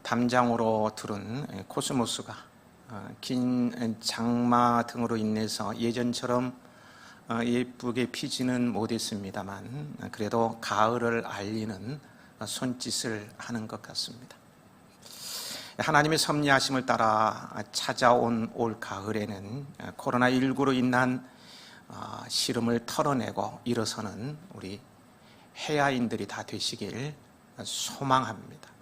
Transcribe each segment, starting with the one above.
담장으로 들은 코스모스가 긴 장마 등으로 인해서 예전처럼 예쁘게 피지는 못했습니다만 그래도 가을을 알리는 손짓을 하는 것 같습니다. 하나님의 섭리하심을 따라 찾아온 올 가을에는 코로나19로 인한 시름을 털어내고 일어서는 우리 해야인들이 다 되시길 소망합니다.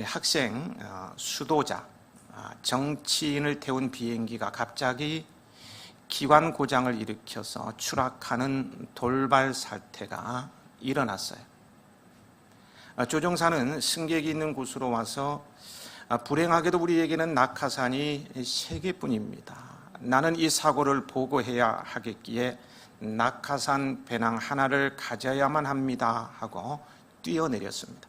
학생, 수도자, 정치인을 태운 비행기가 갑자기 기관 고장을 일으켜서 추락하는 돌발 사태가 일어났어요. 조종사는 승객이 있는 곳으로 와서 불행하게도 우리에게는 낙하산이 3개뿐입니다. 나는 이 사고를 보고해야 하겠기에 낙하산 배낭 하나를 가져야만 합니다 하고 뛰어내렸습니다.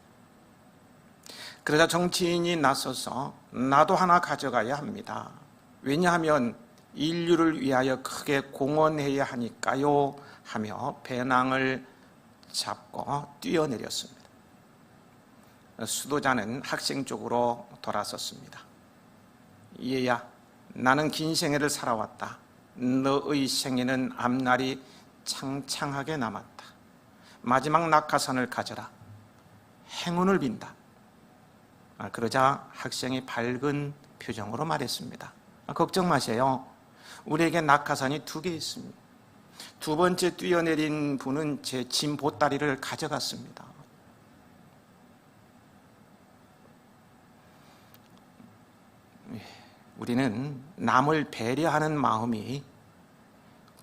그러자 정치인이 나서서 나도 하나 가져가야 합니다. 왜냐하면 인류를 위하여 크게 공헌해야 하니까요 하며 배낭을 잡고 뛰어내렸습니다. 수도자는 학생 쪽으로 돌아섰습니다. 얘야, 나는 긴 생애를 살아왔다. 너의 생애는 앞날이 창창하게 남았다. 마지막 낙하산을 가져라. 행운을 빈다. 그러자 학생이 밝은 표정으로 말했습니다. 걱정 마세요. 우리에게 낙하산이 2개 있습니다. 2번째 뛰어내린 분은 제 짐 보따리를 가져갔습니다. 우리는 남을 배려하는 마음이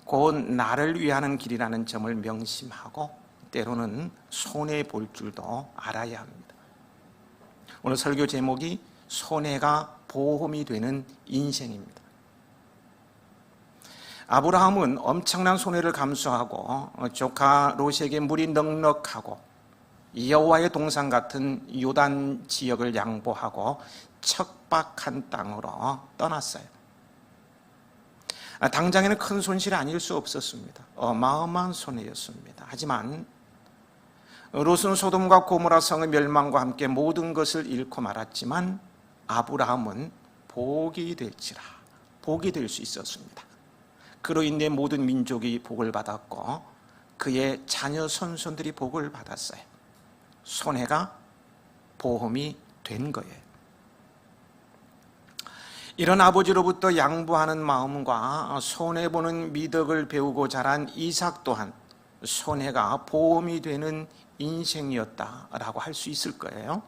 곧 나를 위하는 길이라는 점을 명심하고 때로는 손해볼 줄도 알아야 합니다. 오늘 설교 제목이 손해가 보험이 되는 인생입니다. 아브라함은 엄청난 손해를 감수하고 조카 롯에게 물이 넉넉하고 여호와의 동산 같은 요단 지역을 양보하고 척박한 땅으로 떠났어요. 당장에는 큰 손실이 아닐 수 없었습니다. 어마어마한 손해였습니다. 하지만 롯은 소돔과 고모라 성의 멸망과 함께 모든 것을 잃고 말았지만 아브라함은 복이 될지라, 복이 될 수 있었습니다. 그로 인해 모든 민족이 복을 받았고 그의 자녀 손손들이 복을 받았어요. 손해가 보험이 된 거예요. 이런 아버지로부터 양보하는 마음과 손해보는 미덕을 배우고 자란 이삭 또한 손해가 보험이 되는 인생이었다라고 할 수 있을 거예요.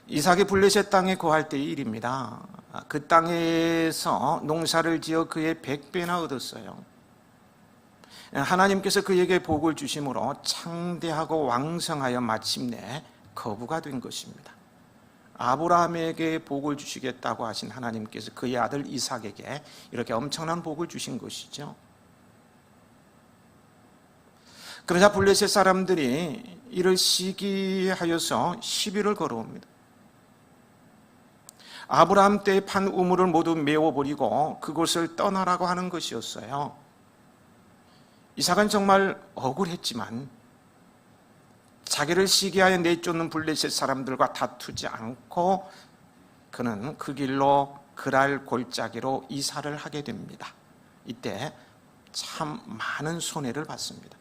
이삭이 블레셋 땅에 거할 때의 일입니다. 그 땅에서 농사를 지어 그의 100배나 얻었어요. 하나님께서 그에게 복을 주심으로 창대하고 왕성하여 마침내 거부가 된 것입니다. 아브라함에게 복을 주시겠다고 하신 하나님께서 그의 아들 이삭에게 이렇게 엄청난 복을 주신 것이죠. 그러자 블레셋 사람들이 이를 시기하여서 시비를 걸어옵니다. 아브라함 때에 판 우물을 모두 메워버리고 그곳을 떠나라고 하는 것이었어요. 이삭은 정말 억울했지만 자기를 시기하여 내쫓는 블레셋 사람들과 다투지 않고 그는 그 길로 그랄 골짜기로 이사를 하게 됩니다. 이때 참 많은 손해를 받습니다.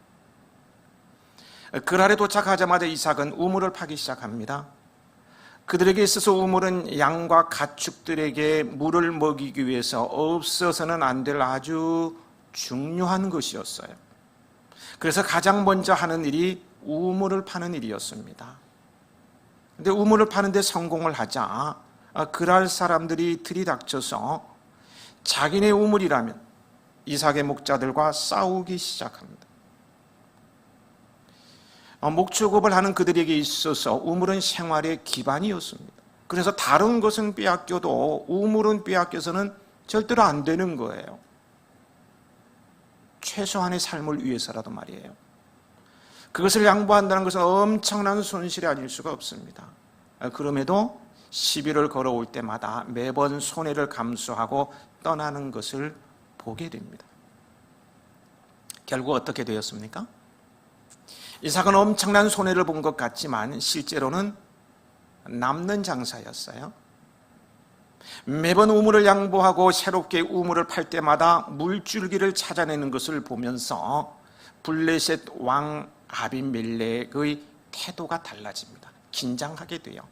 그랄에 도착하자마자 이삭은 우물을 파기 시작합니다. 그들에게 있어서 우물은 양과 가축들에게 물을 먹이기 위해서 없어서는 안 될 아주 중요한 것이었어요. 그래서 가장 먼저 하는 일이 우물을 파는 일이었습니다. 그런데 우물을 파는데 성공을 하자 그랄 사람들이 들이닥쳐서 자기네 우물이라면 이삭의 목자들과 싸우기 시작합니다. 목축업을 하는 그들에게 있어서 우물은 생활의 기반이었습니다. 그래서 다른 것은 빼앗겨도 우물은 빼앗겨서는 절대로 안 되는 거예요. 최소한의 삶을 위해서라도 말이에요. 그것을 양보한다는 것은 엄청난 손실이 아닐 수가 없습니다. 그럼에도 시비를 걸어올 때마다 매번 손해를 감수하고 떠나는 것을 보게 됩니다. 결국 어떻게 되었습니까? 이삭은 엄청난 손해를 본 것 같지만 실제로는 남는 장사였어요. 매번 우물을 양보하고 새롭게 우물을 팔 때마다 물줄기를 찾아내는 것을 보면서 블레셋 왕 아비멜렉의 태도가 달라집니다. 긴장하게 돼요.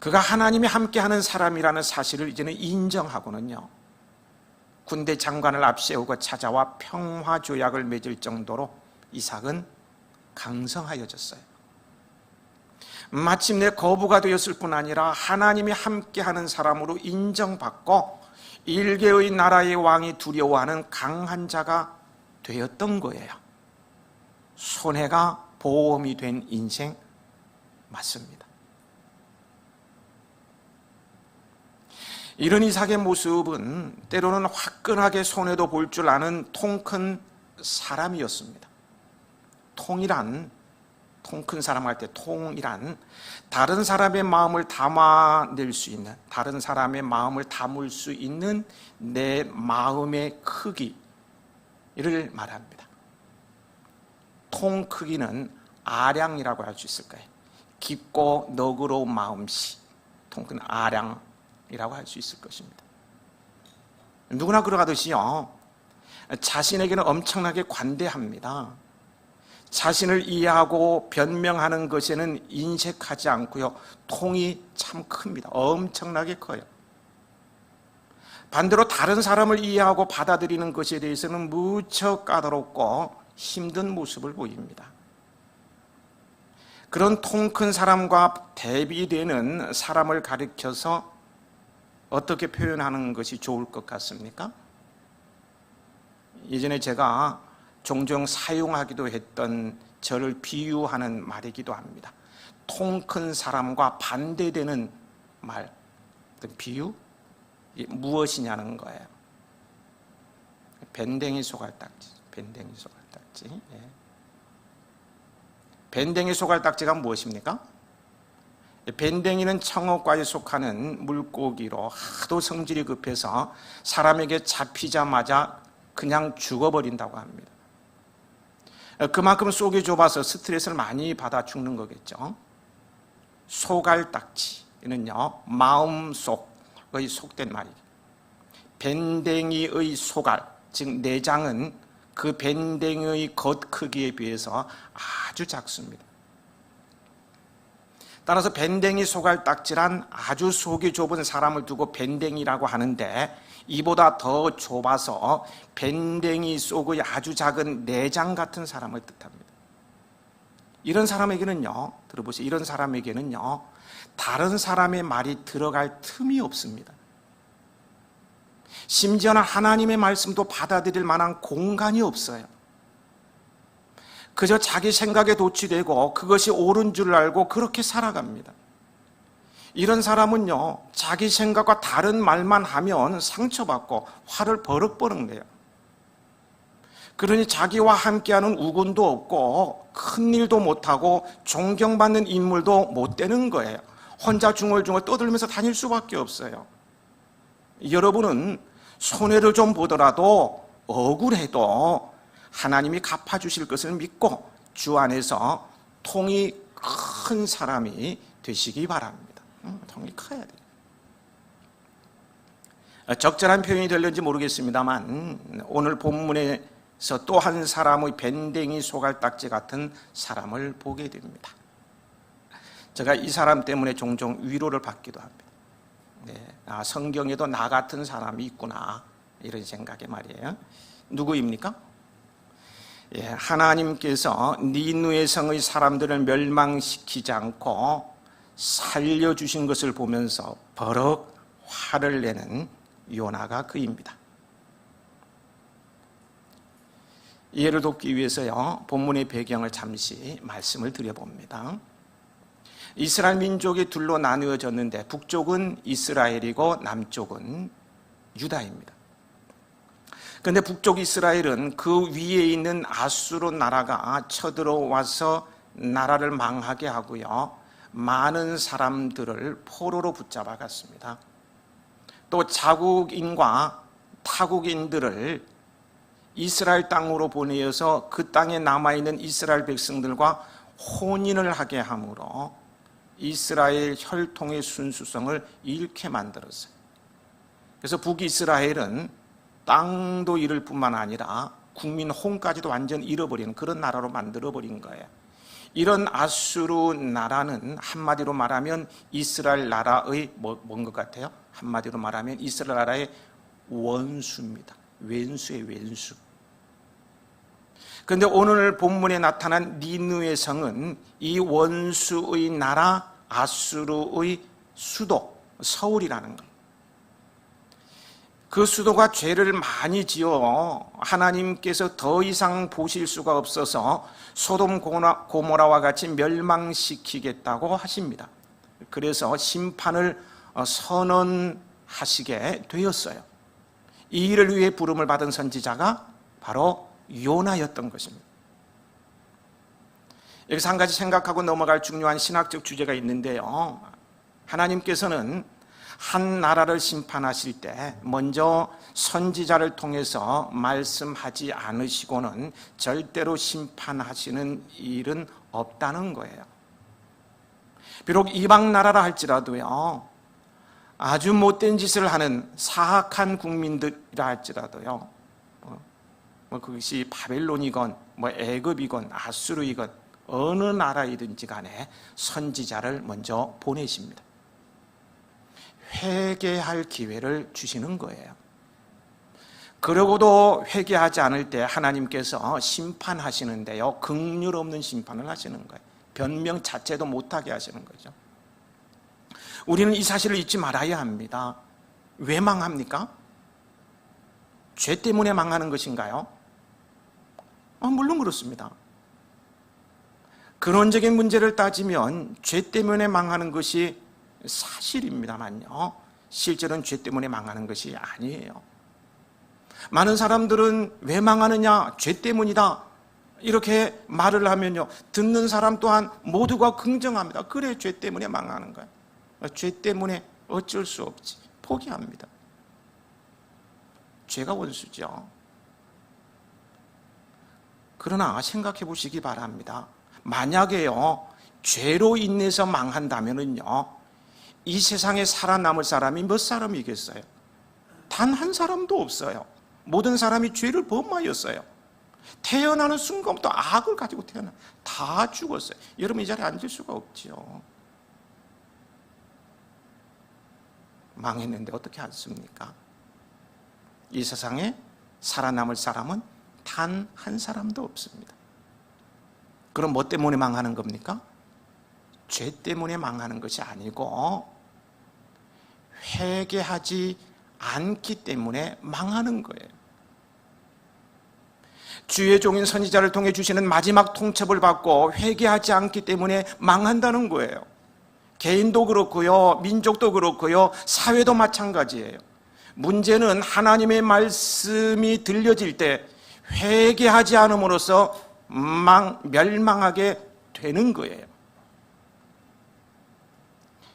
그가 하나님이 함께하는 사람이라는 사실을 이제는 인정하고는요, 군대 장관을 앞세우고 찾아와 평화 조약을 맺을 정도로 이삭은 강성하여졌어요. 마침내 거부가 되었을 뿐 아니라 하나님이 함께하는 사람으로 인정받고 일개의 나라의 왕이 두려워하는 강한 자가 되었던 거예요. 손해가 보험이 된 인생 맞습니다. 이런 이삭의 모습은 때로는 화끈하게 손해도 볼 줄 아는 통 큰 사람이었습니다. 통 큰 사람 할 때 통이란 다른 사람의 마음을 담아낼 수 있는, 다른 사람의 마음을 담을 수 있는 내 마음의 크기를 말합니다. 통 크기는 아량이라고 할 수 있을 거예요. 깊고 너그러운 마음씨, 통 큰 아량이라고 할 수 있을 것입니다. 누구나 그러하듯이요, 자신에게는 엄청나게 관대합니다. 자신을 이해하고 변명하는 것에는 인색하지 않고요, 통이 참 큽니다. 엄청나게 커요. 반대로 다른 사람을 이해하고 받아들이는 것에 대해서는 무척 까다롭고 힘든 모습을 보입니다. 그런 통 큰 사람과 대비되는 사람을 가리켜서 어떻게 표현하는 것이 좋을 것 같습니까? 예전에 제가 종종 사용하기도 했던 저를 비유하는 말이기도 합니다. 통 큰 사람과 반대되는 말, 비유? 무엇이냐는 거예요. 밴댕이 소갈딱지, 밴댕이 소갈딱지. 예. 밴댕이 소갈딱지가 무엇입니까? 밴댕이는 청어과에 속하는 물고기로 하도 성질이 급해서 사람에게 잡히자마자 그냥 죽어버린다고 합니다. 그만큼 속이 좁아서 스트레스를 많이 받아 죽는 거겠죠. 소갈딱지는요, 마음속의 속된 말이에요. 밴댕이의 소갈, 즉 내장은 그 밴댕이의 겉 크기에 비해서 아주 작습니다. 따라서 밴댕이 소갈딱지란 아주 속이 좁은 사람을 두고 밴댕이라고 하는데, 이보다 더 좁아서 밴댕이 속의 아주 작은 내장 같은 사람을 뜻합니다. 이런 사람에게는요, 들어보세요. 이런 사람에게는요, 다른 사람의 말이 들어갈 틈이 없습니다. 심지어는 하나님의 말씀도 받아들일 만한 공간이 없어요. 그저 자기 생각에 도취되고 그것이 옳은 줄 알고 그렇게 살아갑니다. 이런 사람은요, 자기 생각과 다른 말만 하면 상처받고 화를 버럭버럭 내요. 그러니 자기와 함께하는 우군도 없고 큰 일도 못하고 존경받는 인물도 못 되는 거예요. 혼자 중얼중얼 떠들면서 다닐 수밖에 없어요. 여러분은 손해를 좀 보더라도 억울해도 하나님이 갚아주실 것을 믿고 주 안에서 통이 큰 사람이 되시기 바랍니다. 통이 커야 돼요. 적절한 표현이 될는지 모르겠습니다만 오늘 본문에서 또 한 사람의 밴댕이 소갈딱지 같은 사람을 보게 됩니다. 제가 이 사람 때문에 종종 위로를 받기도 합니다. 네, 성경에도 나 같은 사람이 있구나, 이런 생각에 말이에요. 누구입니까? 예, 하나님께서 니느웨 성의 사람들을 멸망시키지 않고 살려주신 것을 보면서 버럭 화를 내는 요나가 그입니다. 이해를 돕기 위해서요, 본문의 배경을 잠시 말씀을 드려봅니다. 이스라엘 민족이 둘로 나누어졌는데 북쪽은 이스라엘이고 남쪽은 유다입니다. 그런데 북쪽 이스라엘은 그 위에 있는 아수르 나라가 쳐들어와서 나라를 망하게 하고요, 많은 사람들을 포로로 붙잡아 갔습니다. 또 자국인과 타국인들을 이스라엘 땅으로 보내어서 그 땅에 남아있는 이스라엘 백성들과 혼인을 하게 함으로 이스라엘 혈통의 순수성을 잃게 만들었어요. 그래서 북이스라엘은 땅도 잃을 뿐만 아니라 국민 혼까지도 완전 잃어버리는 그런 나라로 만들어버린 거예요. 이런 아수르 나라는 한마디로 말하면 이스라엘 나라의 뭔 것 같아요? 한마디로 말하면 이스라엘 나라의 원수입니다. 왼수의 왼수. 그런데 오늘 본문에 나타난 니느웨 성은 이 원수의 나라 아수르의 수도 서울이라는 거예요. 그 수도가 죄를 많이 지어 하나님께서 더 이상 보실 수가 없어서 소돔 고모라와 같이 멸망시키겠다고 하십니다. 그래서 심판을 선언하시게 되었어요. 이 일을 위해 부름을 받은 선지자가 바로 요나였던 것입니다. 여기서 한 가지 생각하고 넘어갈 중요한 신학적 주제가 있는데요. 하나님께서는 한 나라를 심판하실 때 먼저 선지자를 통해서 말씀하지 않으시고는 절대로 심판하시는 일은 없다는 거예요. 비록 이방 나라라 할지라도요, 아주 못된 짓을 하는 사악한 국민들이라 할지라도요, 그것이 바벨론이건 애굽이건 아수르이건 어느 나라이든지 간에 선지자를 먼저 보내십니다. 회개할 기회를 주시는 거예요. 그러고도 회개하지 않을 때 하나님께서 심판하시는데요, 긍휼 없는 심판을 하시는 거예요. 변명 자체도 못하게 하시는 거죠. 우리는 이 사실을 잊지 말아야 합니다. 왜 망합니까? 죄 때문에 망하는 것인가요? 물론 그렇습니다. 근원적인 문제를 따지면 죄 때문에 망하는 것이 사실입니다만요, 실제로는 죄 때문에 망하는 것이 아니에요. 많은 사람들은 왜 망하느냐? 죄 때문이다, 이렇게 말을 하면요, 듣는 사람 또한 모두가 긍정합니다. 그래, 죄 때문에 망하는 거야. 죄 때문에 어쩔 수 없지, 포기합니다. 죄가 원수죠. 그러나 생각해 보시기 바랍니다. 만약에요, 죄로 인해서 망한다면은요, 이 세상에 살아남을 사람이 몇 사람이겠어요? 단 한 사람도 없어요. 모든 사람이 죄를 범하였어요. 태어나는 순간부터 악을 가지고 다 죽었어요. 여러분 이 자리에 앉을 수가 없지요. 망했는데 어떻게 앉습니까? 이 세상에 살아남을 사람은 단 한 사람도 없습니다. 그럼 뭐 때문에 망하는 겁니까? 죄 때문에 망하는 것이 아니고 회개하지 않기 때문에 망하는 거예요. 주의 종인 선지자를 통해 주시는 마지막 통첩을 받고 회개하지 않기 때문에 망한다는 거예요. 개인도 그렇고요, 민족도 그렇고요, 사회도 마찬가지예요. 문제는 하나님의 말씀이 들려질 때 회개하지 않음으로써 멸망하게 되는 거예요.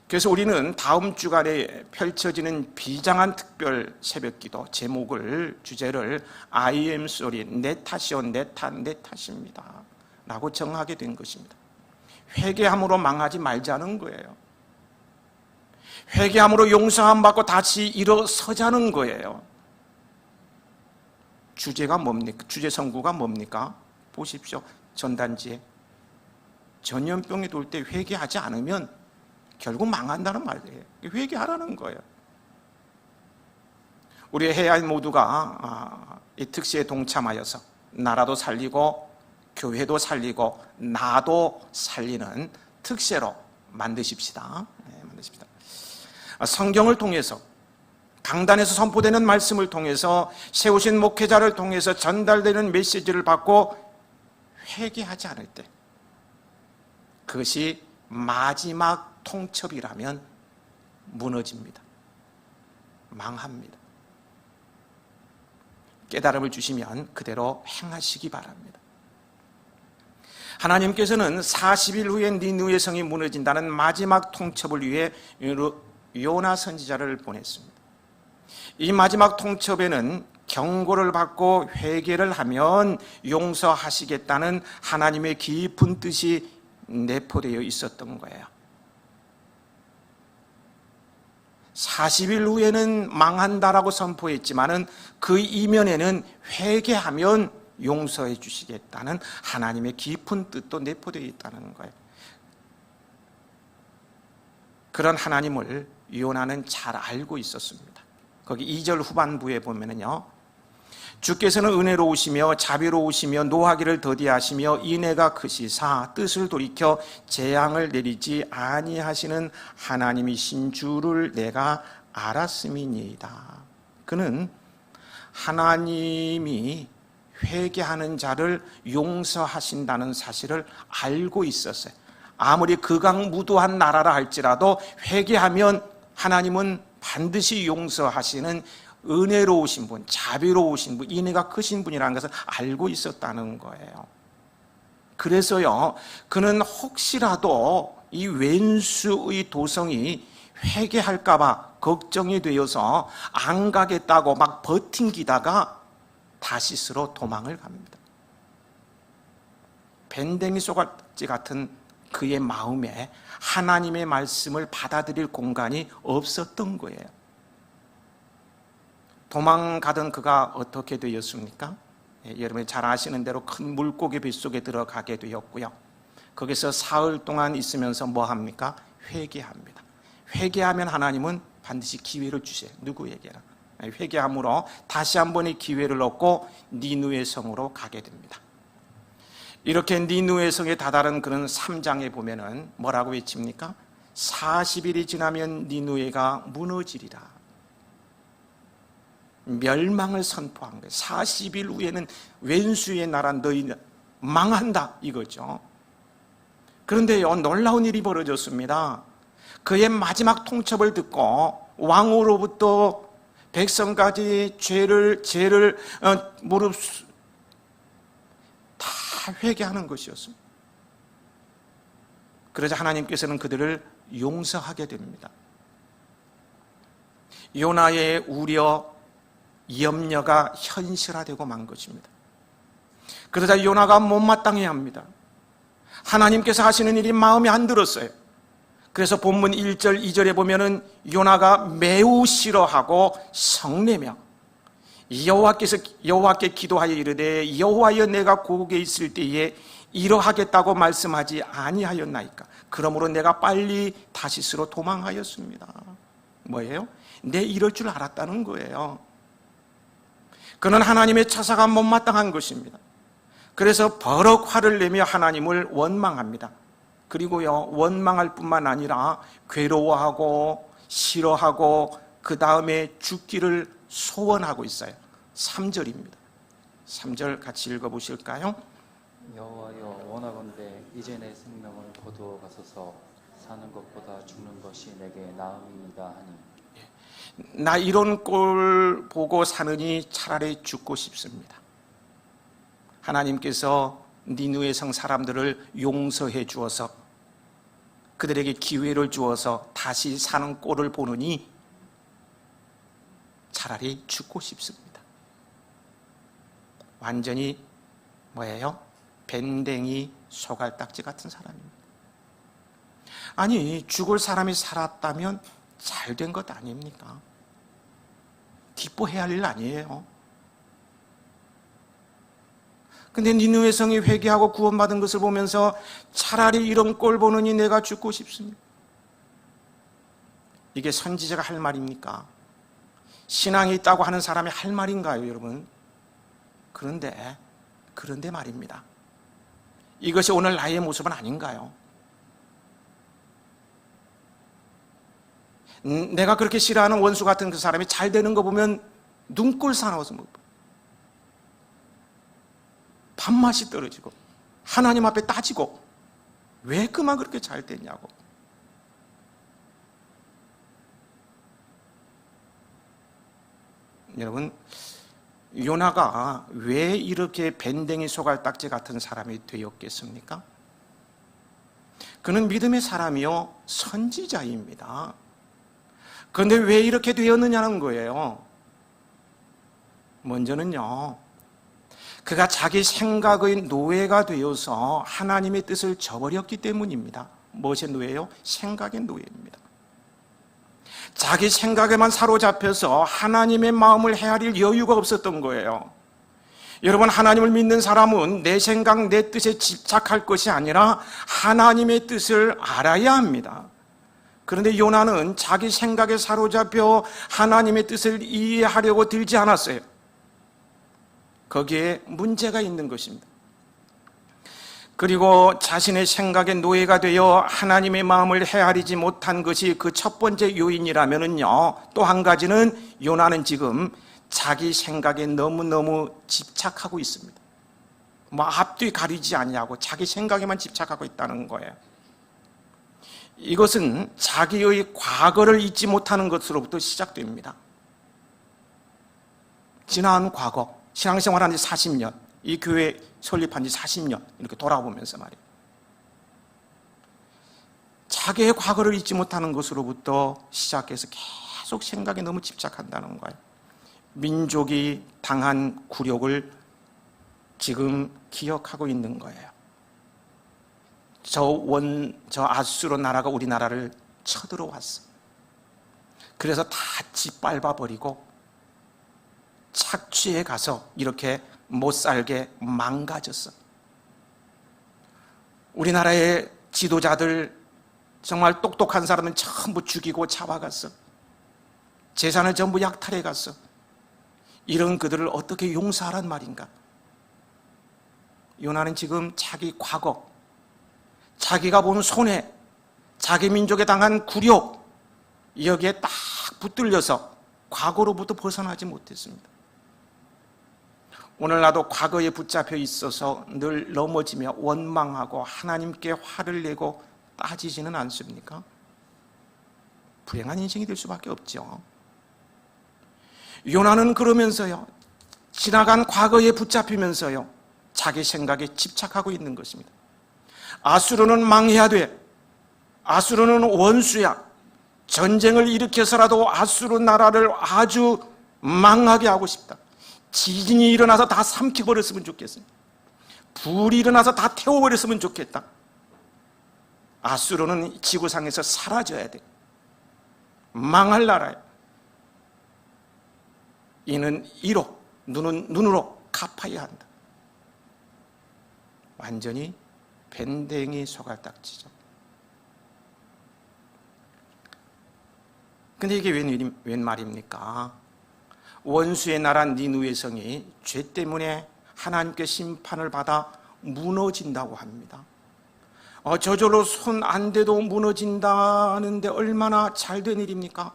그래서 우리는 다음 주간에 펼쳐지는 비장한 특별 새벽기도 주제를 I am sorry, 내 탓이요, 내 탓입니다 라고 정하게 된 것입니다. 회개함으로 망하지 말자는 거예요. 회개함으로 용서함 받고 다시 일어서자는 거예요. 주제가 뭡니까? 주제 선구가 뭡니까? 보십시오. 전단지에 전염병이 돌 때 회개하지 않으면 결국 망한다는 말이에요. 회개하라는 거예요. 우리 해안 모두가 이 특시에 동참하여서 나라도 살리고 교회도 살리고 나도 살리는 특세로 만드십시다. 만드십시다. 성경을 통해서, 강단에서 선포되는 말씀을 통해서, 세우신 목회자를 통해서 전달되는 메시지를 받고 회개하지 않을 때, 그것이 마지막 통첩이라면 무너집니다. 망합니다. 깨달음을 주시면 그대로 행하시기 바랍니다. 하나님께서는 40일 후에 니느웨 성이 무너진다는 마지막 통첩을 위해 요나 선지자를 보냈습니다. 이 마지막 통첩에는 경고를 받고 회개를 하면 용서하시겠다는 하나님의 깊은 뜻이 내포되어 있었던 거예요. 40일 후에는 망한다라고 선포했지만은 그 이면에는 회개하면 용서해 주시겠다는 하나님의 깊은 뜻도 내포되어 있다는 거예요. 그런 하나님을 요나는 잘 알고 있었습니다. 거기 2절 후반부에 보면은요, 주께서는 은혜로우시며 자비로우시며 노하기를 더디하시며 인애가 크시사 뜻을 돌이켜 재앙을 내리지 아니하시는 하나님이신 줄을 내가 알았음이니이다. 그는 하나님이 회개하는 자를 용서하신다는 사실을 알고 있었어요. 아무리 극악무도한 나라라 할지라도 회개하면 하나님은 반드시 용서하시는 은혜로우신 분, 자비로우신 분, 인애가 크신 분이라는 것을 알고 있었다는 거예요. 그래서요, 그는 혹시라도 이 왼수의 도성이 회개할까봐 걱정이 되어서 안 가겠다고 막 버팅기다가 다시스로 도망을 갑니다. 밴댕이 소갈지 같은 그의 마음에 하나님의 말씀을 받아들일 공간이 없었던 거예요. 도망가던 그가 어떻게 되었습니까? 여러분이 잘 아시는 대로 큰 물고기 뱃속에 들어가게 되었고요. 거기서 사흘 동안 있으면서 뭐 합니까? 회개합니다. 회개하면 하나님은 반드시 기회를 주세요. 누구에게나. 회개함으로 다시 한 번의 기회를 얻고 니느웨 성으로 가게 됩니다. 이렇게 니느웨 성에 다다른 그런 3장에 보면은 뭐라고 외칩니까? 40일이 지나면 니느웨가 무너지리라. 멸망을 선포한 거예요. 40일 후에는 왼수의 나라 너희는 망한다 이거죠. 그런데요, 놀라운 일이 벌어졌습니다. 그의 마지막 통첩을 듣고 왕으로부터 백성까지 죄를 무릎 다 회개하는 것이었습니다. 그러자 하나님께서는 그들을 용서하게 됩니다. 요나의 우려, 염려가 현실화되고 만 것입니다. 그러자 요나가 못마땅해 합니다. 하나님께서 하시는 일이 마음에 안 들었어요. 그래서 본문 1절, 2절에 보면은 요나가 매우 싫어하고 성내며 여호와께 기도하여 이르되 여호와여 내가 고국에 있을 때에 이러하겠다고 말씀하지 아니하였나이까. 그러므로 내가 빨리 다시스로 도망하였습니다. 뭐예요? 내 이럴 줄 알았다는 거예요. 그는 하나님의 처사가 못마땅한 것입니다. 그래서 버럭 화를 내며 하나님을 원망합니다. 그리고요, 원망할 뿐만 아니라 괴로워하고 싫어하고 그 다음에 죽기를 소원하고 있어요. 3절입니다. 3절 같이 읽어보실까요? 여호와여 원하건대 이제 내 생명을 거두어 가소서. 사는 것보다 죽는 것이 내게 나음이니이다 하니. 나 이런 꼴 보고 사느니 차라리 죽고 싶습니다. 하나님께서 니느웨 성 사람들을 용서해 주어서 그들에게 기회를 주어서 다시 사는 꼴을 보느니 차라리 죽고 싶습니다. 완전히 뭐예요? 밴댕이 소갈딱지 같은 사람입니다. 아니, 죽을 사람이 살았다면 잘 된 것 아닙니까? 기뻐해야 할 일 아니에요. 근데 니느웨 성이 회개하고 구원받은 것을 보면서 차라리 이런 꼴 보느니 내가 죽고 싶습니다. 이게 선지자가 할 말입니까? 신앙이 있다고 하는 사람이 할 말인가요, 여러분? 그런데 말입니다. 이것이 오늘 나의 모습은 아닌가요? 내가 그렇게 싫어하는 원수 같은 그 사람이 잘 되는 거 보면 눈꼴 사나워서 못 봐. 밥맛이 떨어지고 하나님 앞에 따지고 왜 그만 그렇게 잘 됐냐고. 여러분, 요나가 왜 이렇게 밴댕이 소갈딱지 같은 사람이 되었겠습니까? 그는 믿음의 사람이요 선지자입니다. 그런데 왜 이렇게 되었느냐는 거예요. 먼저는요, 그가 자기 생각의 노예가 되어서 하나님의 뜻을 저버렸기 때문입니다. 무엇의 노예요? 생각의 노예입니다. 자기 생각에만 사로잡혀서 하나님의 마음을 헤아릴 여유가 없었던 거예요. 여러분, 하나님을 믿는 사람은 내 생각, 내 뜻에 집착할 것이 아니라 하나님의 뜻을 알아야 합니다. 그런데 요나는 자기 생각에 사로잡혀 하나님의 뜻을 이해하려고 들지 않았어요. 거기에 문제가 있는 것입니다. 그리고 자신의 생각의 노예가 되어 하나님의 마음을 헤아리지 못한 것이 그 첫 번째 요인이라면요, 또 한 가지는 요나는 지금 자기 생각에 너무너무 집착하고 있습니다. 앞뒤 가리지 않냐고 자기 생각에만 집착하고 있다는 거예요. 이것은 자기의 과거를 잊지 못하는 것으로부터 시작됩니다. 지난 과거, 신앙생활한 지 40년, 이 교회 설립한 지 40년 이렇게 돌아보면서 말이에요. 자기의 과거를 잊지 못하는 것으로부터 시작해서 계속 생각에 너무 집착한다는 거예요. 민족이 당한 굴욕을 지금 기억하고 있는 거예요. 저 아수르 나라가 우리나라를 쳐들어왔어. 그래서 다 짓밟아버리고 착취해 가서 이렇게 못 살게 망가졌어. 우리나라의 지도자들, 정말 똑똑한 사람은 전부 죽이고 잡아갔어. 재산을 전부 약탈해 갔어. 이런 그들을 어떻게 용서하란 말인가? 요나는 지금 자기 과거, 자기가 본 손해, 자기 민족에 당한 굴욕, 여기에 딱 붙들려서 과거로부터 벗어나지 못했습니다. 오늘 나도 과거에 붙잡혀 있어서 늘 넘어지며 원망하고 하나님께 화를 내고 따지지는 않습니까? 불행한 인생이 될 수밖에 없죠. 요나는 그러면서요, 지나간 과거에 붙잡히면서요, 자기 생각에 집착하고 있는 것입니다. 아수르는 망해야 돼. 아수르는 원수야. 전쟁을 일으켜서라도 아수르 나라를 아주 망하게 하고 싶다. 지진이 일어나서 다 삼켜버렸으면 좋겠습니다. 불이 일어나서 다 태워버렸으면 좋겠다. 아수르는 지구상에서 사라져야 돼. 망할 나라야. 이는 이로, 눈은 눈으로 갚아야 한다. 완전히 밴댕이 소갈딱지죠. 근데 이게 웬 말입니까? 원수의 나라 니느웨 성이 죄 때문에 하나님께 심판을 받아 무너진다고 합니다. 저절로 손 안 대도 무너진다는데 얼마나 잘된 일입니까?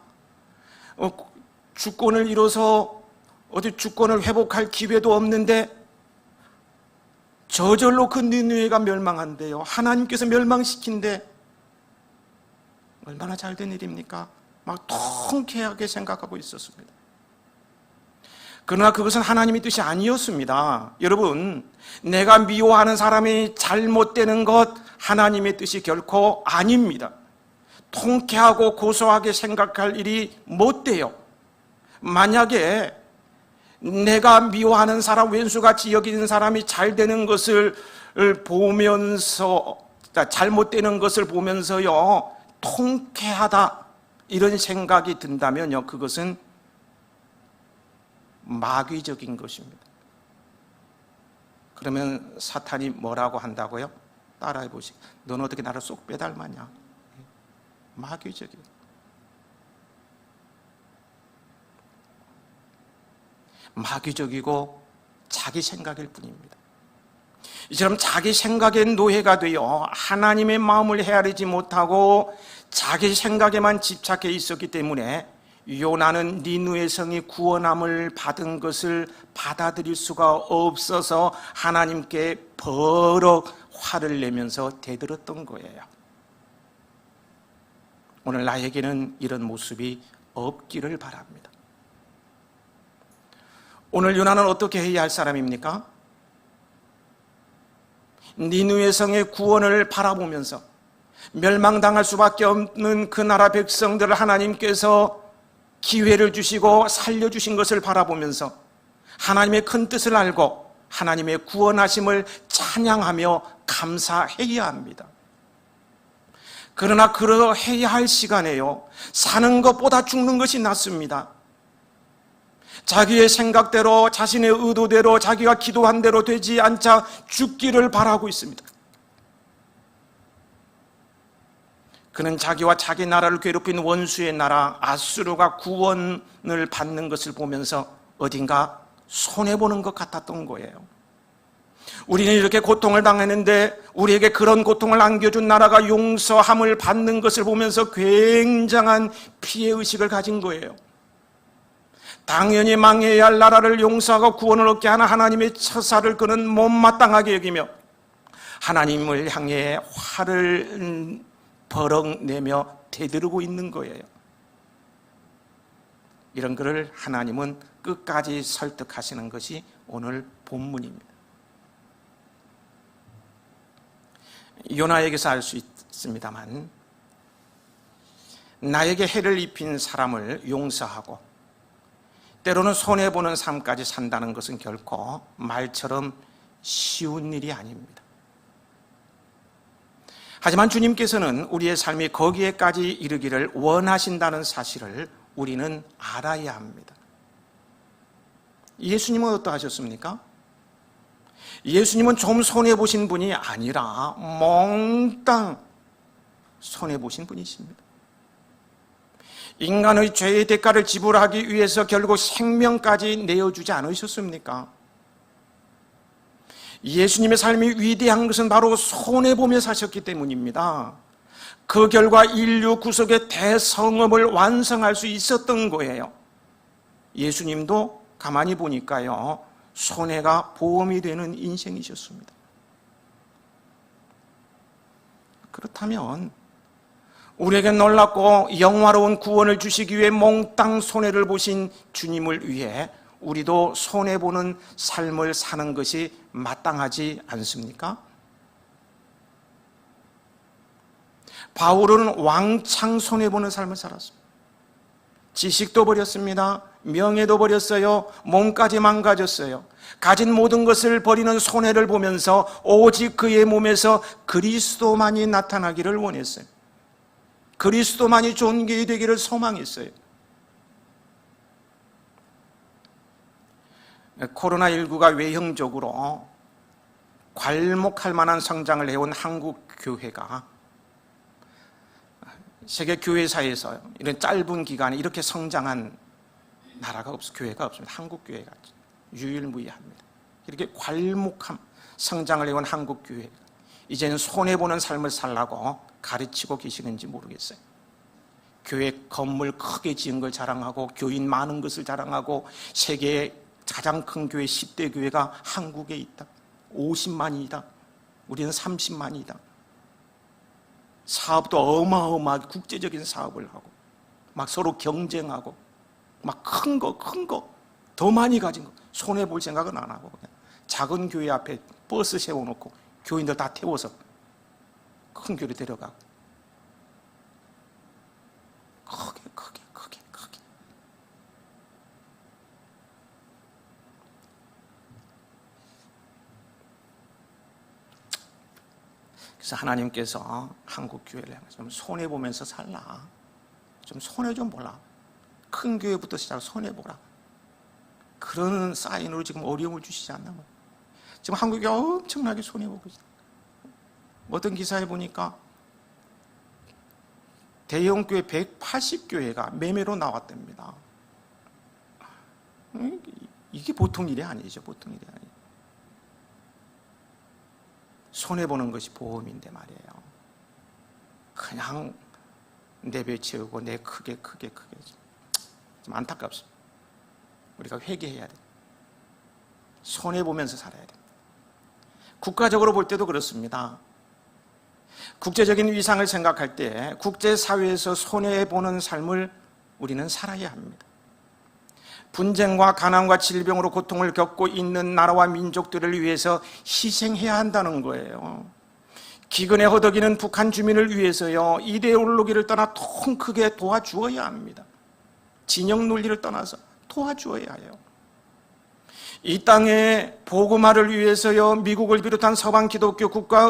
주권을 잃어서 어디 주권을 회복할 기회도 없는데 저절로 그 니느웨가 멸망한대요. 하나님께서 멸망시킨대. 얼마나 잘된 일입니까? 막 통쾌하게 생각하고 있었습니다. 그러나 그것은 하나님의 뜻이 아니었습니다. 여러분, 내가 미워하는 사람이 잘못되는 것 하나님의 뜻이 결코 아닙니다. 통쾌하고 고소하게 생각할 일이 못 돼요. 만약에 내가 미워하는 사람, 왼수같이 여기는 사람이 잘 되는 것을 보면서, 잘못되는 것을 보면서요, 통쾌하다 이런 생각이 든다면요, 그것은 마귀적인 것입니다. 그러면 사탄이 뭐라고 한다고요? 따라해 보시고, 넌 어떻게 나를 쏙 빼닮았냐? 마귀적이에요. 마귀적이고 자기 생각일 뿐입니다. 이처럼 자기 생각의 노예가 되어 하나님의 마음을 헤아리지 못하고 자기 생각에만 집착해 있었기 때문에 요나는 니느웨 성이 구원함을 받은 것을 받아들일 수가 없어서 하나님께 버럭 화를 내면서 대들었던 거예요. 오늘 나에게는 이런 모습이 없기를 바랍니다. 오늘 요나는 어떻게 해야 할 사람입니까? 니느웨 성의 구원을 바라보면서 멸망당할 수밖에 없는 그 나라 백성들을 하나님께서 기회를 주시고 살려주신 것을 바라보면서 하나님의 큰 뜻을 알고 하나님의 구원하심을 찬양하며 감사해야 합니다. 그러나 그러해야 할 시간에요, 사는 것보다 죽는 것이 낫습니다. 자기의 생각대로, 자신의 의도대로, 자기가 기도한 대로 되지 않자 죽기를 바라고 있습니다. 그는 자기와 자기 나라를 괴롭힌 원수의 나라 아수르가 구원을 받는 것을 보면서 어딘가 손해보는 것 같았던 거예요. 우리는 이렇게 고통을 당했는데 우리에게 그런 고통을 안겨준 나라가 용서함을 받는 것을 보면서 굉장한 피해의식을 가진 거예요. 당연히 망해야 할 나라를 용서하고 구원을 얻게 하는 하나님의 처사를 그는 못마땅하게 여기며 하나님을 향해 화를 버럭내며 대들고 있는 거예요. 이런 그를 하나님은 끝까지 설득하시는 것이 오늘 본문입니다. 요나에게서 알 수 있습니다만, 나에게 해를 입힌 사람을 용서하고 때로는 손해보는 삶까지 산다는 것은 결코 말처럼 쉬운 일이 아닙니다. 하지만 주님께서는 우리의 삶이 거기에까지 이르기를 원하신다는 사실을 우리는 알아야 합니다. 예수님은 어떠하셨습니까? 예수님은 좀 손해보신 분이 아니라 몽땅 손해보신 분이십니다. 인간의 죄의 대가를 지불하기 위해서 결국 생명까지 내어주지 않으셨습니까? 예수님의 삶이 위대한 것은 바로 손해보며 사셨기 때문입니다. 그 결과 인류 구속의 대성업을 완성할 수 있었던 거예요. 예수님도 가만히 보니까요, 손해가 보험이 되는 인생이셨습니다. 그렇다면 우리에게 놀랍고 영화로운 구원을 주시기 위해 몽땅 손해를 보신 주님을 위해 우리도 손해보는 삶을 사는 것이 마땅하지 않습니까? 바울은 왕창 손해보는 삶을 살았습니다. 지식도 버렸습니다. 명예도 버렸어요. 몸까지 망가졌어요. 가진 모든 것을 버리는 손해를 보면서 오직 그의 몸에서 그리스도만이 나타나기를 원했어요. 그리스도만이 존귀되기를 소망했어요. 코로나19가 외형적으로 괄목할 만한 성장을 해온 한국 교회가 세계 교회사에서 이런 짧은 기간에 이렇게 성장한 나라가 교회가 없습니다. 한국 교회가 유일무이합니다. 이렇게 괄목한 성장을 해온 한국 교회가 이제는 손해보는 삶을 살라고 가르치고 계시는지 모르겠어요. 교회 건물 크게 지은 걸 자랑하고 교인 많은 것을 자랑하고 세계의 가장 큰 교회 10대 교회가 한국에 있다. 50만이다. 우리는 30만이다. 사업도 어마어마하게 국제적인 사업을 하고 막 서로 경쟁하고 막 큰 거 더 많이 가진 거 손해볼 생각은 안 하고 그냥 작은 교회 앞에 버스 세워놓고 교인들 다 태워서 큰 교회 데려가고 크게 그래서 하나님께서 한국 교회를 좀 손해보면서 살라. 좀 손해 좀 보라. 큰 교회부터 시작해서 손해보라. 그런 사인으로 지금 어려움을 주시지 않나. 지금 한국 교회가 엄청나게 손해보고 있어요. 어떤 기사에 보니까 대형 교회 180교회가 매매로 나왔답니다. 이게 보통 일이 아니죠. 보통 일이 아니에요. 손해보는 것이 보험인데 말이에요. 그냥 내배치우고 내 크게 좀 안타깝습니다. 우리가 회개해야 돼요. 손해보면서 살아야 돼요. 국가적으로 볼 때도 그렇습니다. 국제적인 위상을 생각할 때 국제사회에서 손해보는 삶을 우리는 살아야 합니다. 분쟁과 가난과 질병으로 고통을 겪고 있는 나라와 민족들을 위해서 희생해야 한다는 거예요. 기근에 허덕이는 북한 주민을 위해서요, 이데올로기를 떠나 통 크게 도와주어야 합니다. 진영 논리를 떠나서 도와주어야 해요. 이 땅에 복음화를 위해서요, 미국을 비롯한 서방 기독교 국가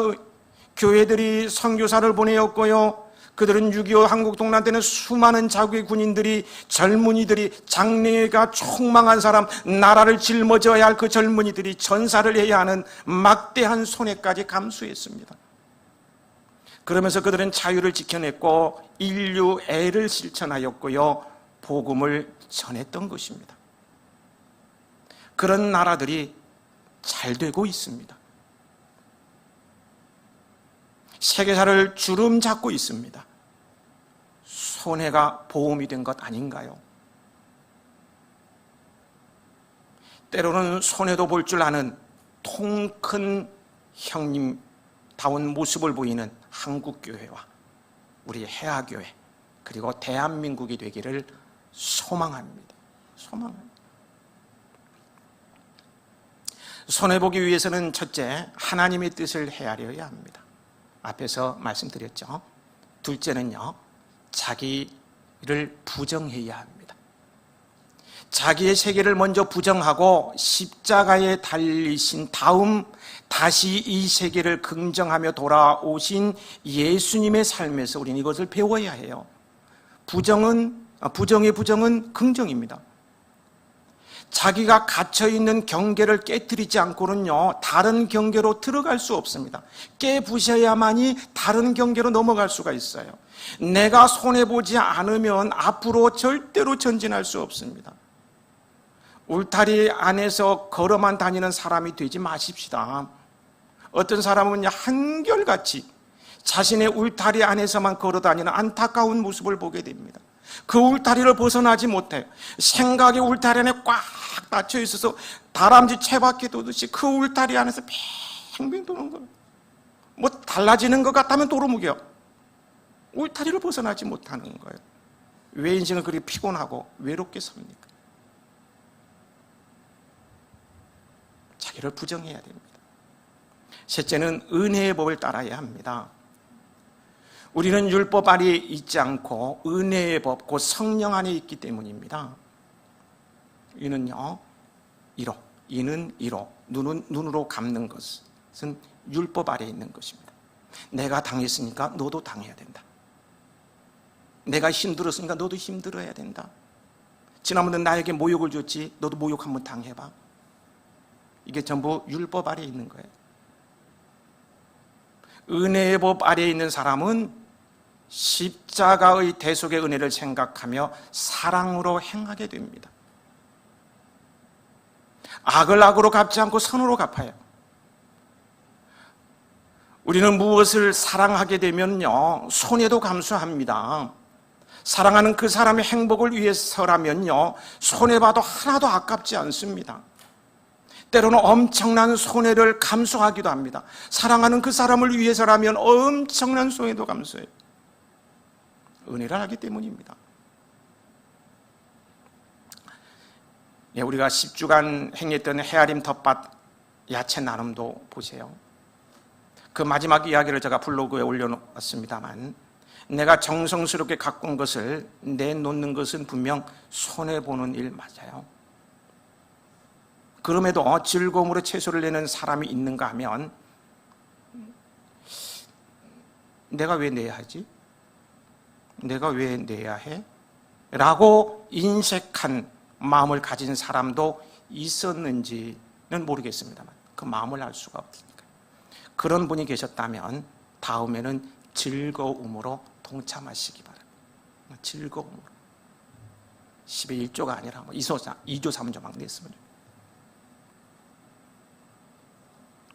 교회들이 선교사를 보내었고요, 그들은 6.25 한국 동란 때는 수많은 자국의 군인들이, 젊은이들이, 장래가 촉망한 사람, 나라를 짊어져야 할 그 젊은이들이 전사를 해야 하는 막대한 손해까지 감수했습니다. 그러면서 그들은 자유를 지켜냈고 인류애를 실천하였고요, 복음을 전했던 것입니다. 그런 나라들이 잘 되고 있습니다. 세계사를 주름 잡고 있습니다. 손해가 보험이 된 것 아닌가요? 때로는 손해도 볼 줄 아는 통 큰 형님다운 모습을 보이는 한국교회와 우리 해화교회, 그리고 대한민국이 되기를 소망합니다. 손해보기 위해서는 첫째, 하나님의 뜻을 헤아려야 합니다. 앞에서 말씀드렸죠. 둘째는요, 자기를 부정해야 합니다. 자기의 세계를 먼저 부정하고 십자가에 달리신 다음 다시 이 세계를 긍정하며 돌아오신 예수님의 삶에서 우리는 이것을 배워야 해요. 부정의 부정은 긍정입니다. 자기가 갇혀있는 경계를 깨뜨리지 않고는요, 다른 경계로 들어갈 수 없습니다. 깨부셔야만이 다른 경계로 넘어갈 수가 있어요. 내가 손해보지 않으면 앞으로 절대로 전진할 수 없습니다. 울타리 안에서 걸어만 다니는 사람이 되지 마십시다. 어떤 사람은 한결같이 자신의 울타리 안에서만 걸어 다니는 안타까운 모습을 보게 됩니다. 그 울타리를 벗어나지 못해요. 생각의 울타리 안에 꽉 닫혀 있어서 다람쥐 채바퀴 도듯이 그 울타리 안에서 뱅뱅 도는 거예요. 뭐 달라지는 것 같다면 도루묵이요. 울타리를 벗어나지 못하는 거예요. 왜 인생을 그렇게 피곤하고 외롭게 삽니까? 자기를 부정해야 됩니다. 셋째는 은혜의 법을 따라야 합니다. 우리는 율법 아래에 있지 않고 은혜의 법, 곧 성령 안에 있기 때문입니다. 이는요, 이는 이로, 눈은 눈으로 갚는 것은 율법 아래에 있는 것입니다. 내가 당했으니까 너도 당해야 된다. 내가 힘들었으니까 너도 힘들어야 된다. 지난번에 나에게 모욕을 줬지, 너도 모욕 한번 당해봐. 이게 전부 율법 아래에 있는 거예요. 은혜의 법 아래에 있는 사람은 십자가의 대속의 은혜를 생각하며 사랑으로 행하게 됩니다. 악을 악으로 갚지 않고 선으로 갚아요. 우리는 무엇을 사랑하게 되면요, 손해도 감수합니다. 사랑하는 그 사람의 행복을 위해서라면요, 손해봐도 하나도 아깝지 않습니다. 때로는 엄청난 손해를 감수하기도 합니다. 사랑하는 그 사람을 위해서라면 엄청난 손해도 감수해요. 은혜를 하기 때문입니다. 예, 우리가 10주간 행했던 헤아림 텃밭 야채 나눔도 보세요. 그 마지막 이야기를 제가 블로그에 올려놓았습니다만, 내가 정성스럽게 가꾼 것을 내놓는 것은 분명 손해보는 일 맞아요. 그럼에도 즐거움으로 채소를 내는 사람이 있는가 하면, 내가 왜 내야 하지? 내가 왜 내야 해? 라고 인색한 마음을 가진 사람도 있었는지는 모르겠습니다만, 그 마음을 알 수가 없으니까. 그런 분이 계셨다면 다음에는 즐거움으로 동참하시기 바랍니다. 즐거움으로. 10의 1조가 아니라 2조, 3조 막 냈으면.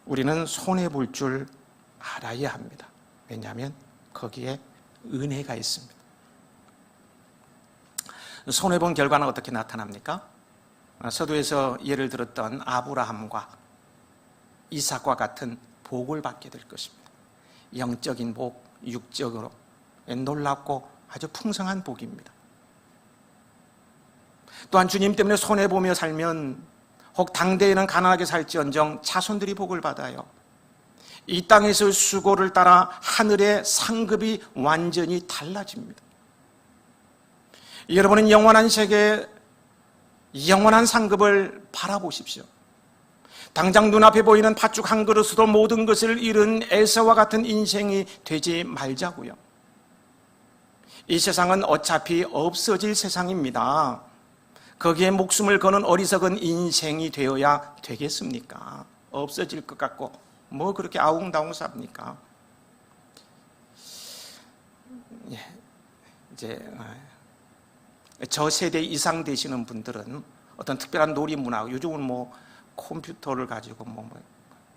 우리는 손해볼 줄 알아야 합니다. 왜냐하면 거기에 은혜가 있습니다. 손해본 결과는 어떻게 나타납니까? 서두에서 예를 들었던 아브라함과 이삭과 같은 복을 받게 될 것입니다. 영적인 복, 육적으로 놀랍고 아주 풍성한 복입니다. 또한 주님 때문에 손해보며 살면, 혹 당대에는 가난하게 살지언정 자손들이 복을 받아요. 이 땅에서 수고를 따라 하늘의 상급이 완전히 달라집니다. 여러분은 영원한 세계, 영원한 상급을 바라보십시오. 당장 눈앞에 보이는 팥죽 한 그릇으로 모든 것을 잃은 에서와 같은 인생이 되지 말자고요. 이 세상은 어차피 없어질 세상입니다. 거기에 목숨을 거는 어리석은 인생이 되어야 되겠습니까? 없어질 것 같고 뭐 그렇게 아웅다웅 삽니까? 이제 저 세대 이상 되시는 분들은 어떤 특별한 놀이 문화, 요즘은 뭐 컴퓨터를 가지고 뭐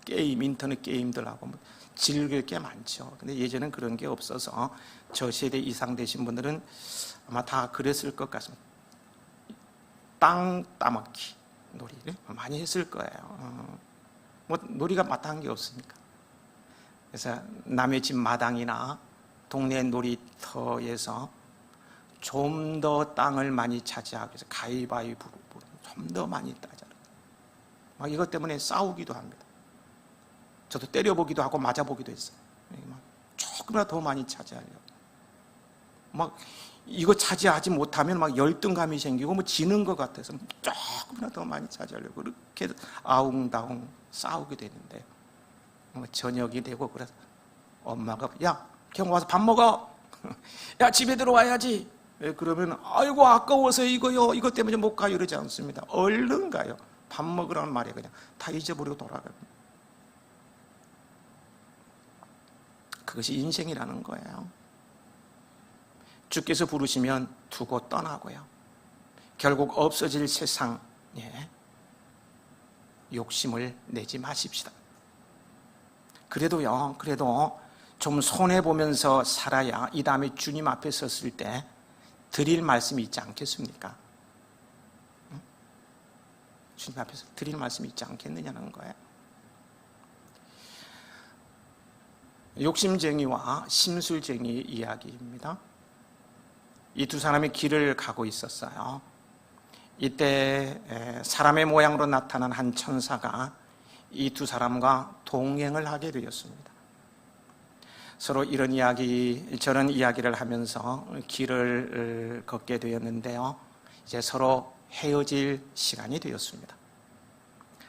게임, 인터넷 게임들하고 뭐 즐길 게 많죠. 근데 예전엔 그런 게 없어서 저 세대 이상 되신 분들은 아마 다 그랬을 것 같습니다. 땅 따먹기 놀이를 많이 했을 거예요. 뭐 놀이가 마땅한 게 없으니까. 그래서 남의 집 마당이나 동네 놀이터에서 좀 더 땅을 많이 차지하기 위해서 가위바위보로 좀 더 많이 따자라. 막 이것 때문에 싸우기도 합니다. 저도 때려보기도 하고 맞아보기도 했어요. 조금이라도 더 많이 차지하려고. 막 이거 차지하지 못하면 막 열등감이 생기고 뭐 지는 것 같아서 조금이라도 더 많이 차지하려고 그렇게 아웅다웅 싸우게 되는데 저녁이 되고 그래서 엄마가 야, 경호 와서 밥 먹어. 야, 집에 들어와야지. 그러면 아이고 아까워서 이거요. 이것 때문에 못 가요. 이러지 않습니다. 얼른 가요. 밥 먹으라는 말에 그냥 다 잊어버리고 돌아갑니다. 그것이 인생이라는 거예요. 주께서 부르시면 두고 떠나고요. 결국 없어질 세상에 욕심을 내지 마십시다. 그래도 좀 손해보면서 살아야 이 다음에 주님 앞에 섰을 때 드릴 말씀이 있지 않겠습니까? 주님 앞에서 드릴 말씀이 있지 않겠느냐는 거예요. 욕심쟁이와 심술쟁이 이야기입니다. 이 두 사람이 길을 가고 있었어요. 이때 사람의 모양으로 나타난 한 천사가 이 두 사람과 동행을 하게 되었습니다. 서로 이런 이야기 저런 이야기를 하면서 길을 걷게 되었는데요. 이제 서로 헤어질 시간이 되었습니다.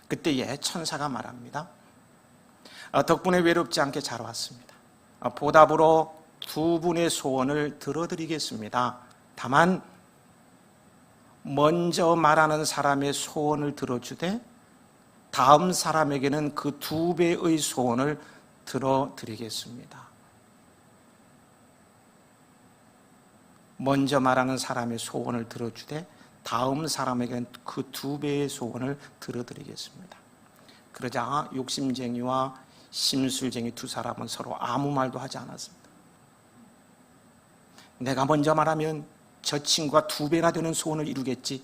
그때에 천사가 말합니다. 덕분에 외롭지 않게 잘 왔습니다. 보답으로 두 분의 소원을 들어드리겠습니다. 다만 먼저 말하는 사람의 소원을 들어주되 다음 사람에게는 그 2배의 소원을 들어드리겠습니다. 먼저 말하는 사람의 소원을 들어주되 다음 사람에게는 그 2배의 소원을 들어드리겠습니다. 그러자 욕심쟁이와 심술쟁이 두 사람은 서로 아무 말도 하지 않았습니다. 내가 먼저 말하면 저 친구가 2배나 되는 소원을 이루겠지.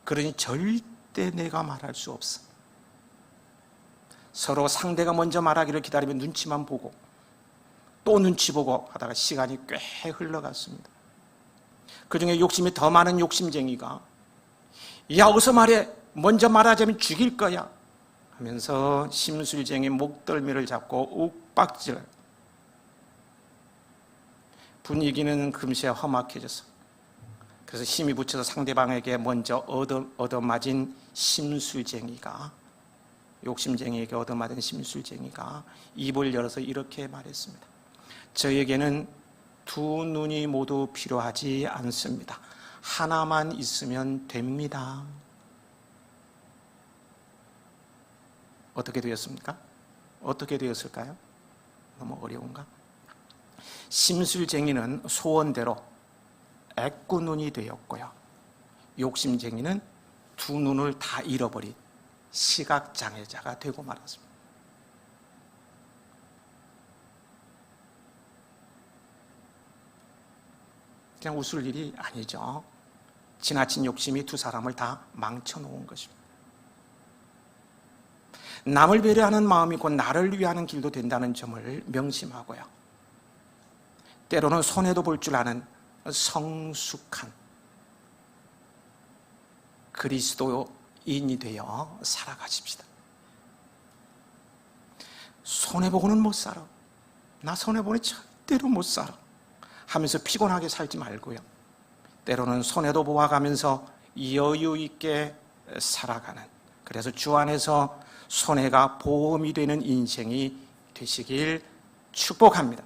그러니 절대 내가 말할 수 없어. 서로 상대가 먼저 말하기를 기다리면 눈치만 보고 또 눈치 보고 하다가 시간이 꽤 흘러갔습니다. 그중에 욕심이 더 많은 욕심쟁이가 야, 어서 말해. 먼저 말하자면 죽일 거야 하면서 심술쟁이 목덜미를 잡고 욱박질. 분위기는 금세 험악해졌어. 그래서 힘이 붙여서 상대방에게 먼저 얻어맞은 심술쟁이가 욕심쟁이에게 얻어맞은 심술쟁이가 입을 열어서 이렇게 말했습니다. 저에게는 2 눈이 모두 필요하지 않습니다. 하나만 있으면 됩니다. 어떻게 되었습니까? 어떻게 되었을까요? 너무 어려운가? 심술쟁이는 소원대로 애꾸눈이 되었고요. 욕심쟁이는 2 눈을 다 잃어버린 시각장애자가 되고 말았습니다. 그냥 웃을 일이 아니죠. 지나친 욕심이 두 사람을 다 망쳐놓은 것입니다. 남을 배려하는 마음이 곧 나를 위하는 길도 된다는 점을 명심하고요. 때로는 손해도 볼 줄 아는 성숙한 그리스도인이 되어 살아가십시다. 손해보고는 못 살아. 나 손해보니 절대로 못 살아 하면서 피곤하게 살지 말고요. 때로는 손해도 보아가면서 여유 있게 살아가는 그래서 주 안에서 손해가 보험이 되는 인생이 되시길 축복합니다.